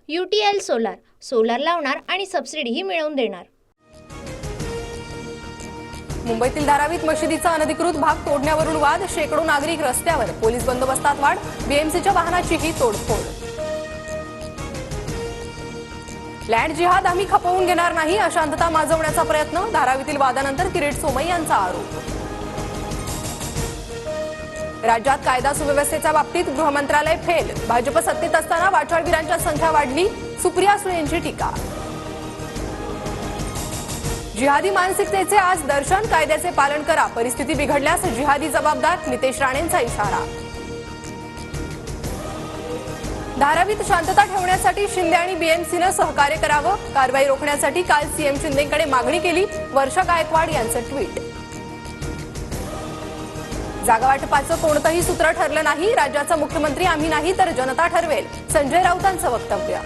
UTL solar, solar लावणार आणि सबसिडीही मिळवून देणार। मुंबईतील धारावीत मशिदीचा अनधिकृत भाग तोडण्यावरून वाद, शेकडो नागरिक रस्त्यावर, पोलीस बंदोबस्तात वाढ, बीएमसीच्या वाहनाचीही तोडफोड। लँड जिहाद आम्ही खपवून घेणार नाही, अशांतता माजवण्याचा प्रयत्न, धारावीतील वादानंतर किरीट सोमय्या यांचा आरोप। राज्यात कायदा सुव्यवस्थेच्या बाबतीत गृहमंत्रालय फेल, भाजप सत्तेत असताना वाचाळवीरांची संख्या वाढली, सुप्रिया सुळेंची टीका। जिहादी मानसिकतेचे आज दर्शन, कायद्याचे पालन करा, परिस्थिती बिघडल्यास जिहादी जबाबदार, नितेश राणेंचा इशारा। धारावीत शांतता ठेवण्यासाठी शिंदे आणि बीएमसीने सहकार्य करावं, कारवाई रोखण्यासाठी काल सीएम शिंदेंकडे मागणी केली, वर्षा गायकवाड यांचं ट्विट। जागावाटपाचं कोणतंही सूत्र ठरलं नाही, राज्याचा मुख्यमंत्री आम्ही नाही तर जनता ठरवेल, संजय राऊतांचं वक्तव्य।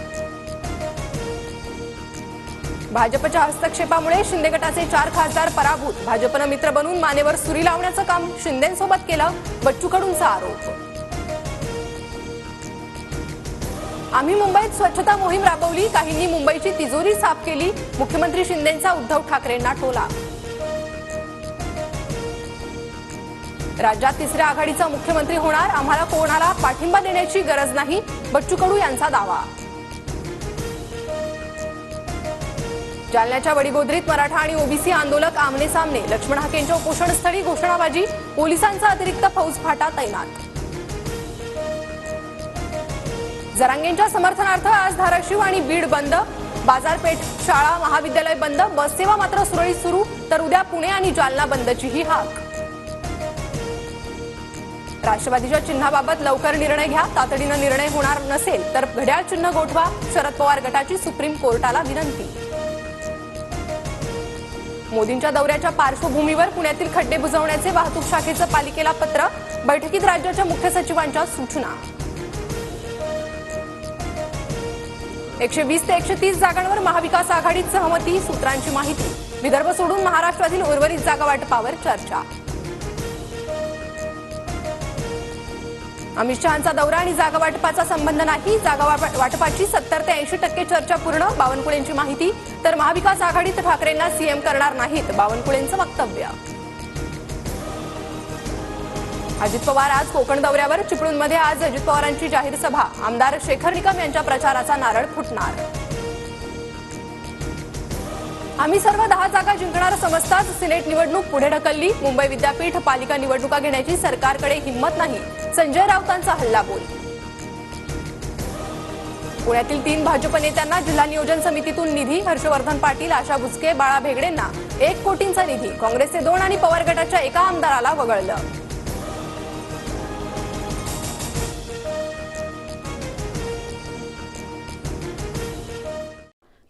भाजपच्या हस्तक्षेपामुळे शिंदे गटाचे 4 खासदार पराभूत, भाजपनं मित्र बनून मानेवर सुरी लावण्याचं काम शिंदेंसोबत केलं, बच्चू कडूंचा आरोप। आम्ही मुंबईत स्वच्छता मोहीम राबवली, काहींनी मुंबईची तिजोरी साफ केली, मुख्यमंत्री शिंदेंचा उद्धव ठाकरेंना टोला। राज्यात तिसऱ्या आघाडीचा मुख्यमंत्री होणार, आम्हाला कोणाला पाठिंबा देण्याची गरज नाही, बच्चू कडू यांचा दावा। जालन्याच्या वडीगोद्रीत मराठा आणि ओबीसी आंदोलक आमने सामने, लक्ष्मण हाकेंच्या उपोषणस्थळी घोषणाबाजी, पोलिसांचा अतिरिक्त फौज फाटा तैनात। जरांगेंच्या समर्थनार्थ आज धाराशिव आणि बीड बंद, बाजारपेठ, शाळा, महाविद्यालय बंद, बस सेवा मात्र सुरळीत सुरू, तर उद्या पुणे आणि जालना बंदचीही हाक। राष्ट्रवादीच्या चिन्हाबाबत लवकर निर्णय घ्या, तातडीनं निर्णय होणार नसेल तर घड्याळ चिन्ह गोठवा, शरद पवार गटाची सुप्रीम कोर्टाला विनंती। मोदींच्या दौऱ्याच्या पार्श्वभूमीवर पुण्यातील खड्डे बुजवण्याचे वाहतूक शाखेचं पालिकेला पत्र, बैठकीत राज्याच्या मुख्य सचिवांच्या सूचना। 120 ते 130 जागांवर महाविकास आघाडीत सहमती, सूत्रांची माहिती, विदर्भ सोडून महाराष्ट्रातील उर्वरित जागा वाटपावर चर्चा। अमित शहांचा दौरा आणि जागा वाटपाचा संबंध नाही, जागा वाटपाची 70 ते 80% चर्चा पूर्ण, बावनकुळेंची माहिती, तर महाविकास आघाडीत ठाकरेंना सीएम करणार नाहीत, बावनकुळेंचं वक्तव्य। अजित पवार आज कोकण दौऱ्यावर, चिपळूणमध्ये आज अजित पवारांची जाहीर सभा, आमदार शेखर निकम यांच्या प्रचाराचा नारळ फुटणार। आम्ही सर्व 10 जागा जिंकणार समजताच सिनेट निवडणूक पुढे ढकलली, मुंबई विद्यापीठ पालिका निवडणुका घेण्याची सरकारकडे हिंमत नाही, संजय राऊतांचा हल्लाबोल। पुण्यातील 3 भाजप नेत्यांना जिल्हा नियोजन समितीतून निधी, हर्षवर्धन पाटील, आशा बुचके, बाळा भेगडेंना 1 कोटींचा निधी, काँग्रेसचे 2 आणि पवार गटाच्या एका आमदाराला वगळलं।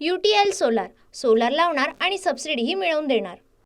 UTL सोलार, सोलार लावणार आणि सबसिडीही मिळवून देणार।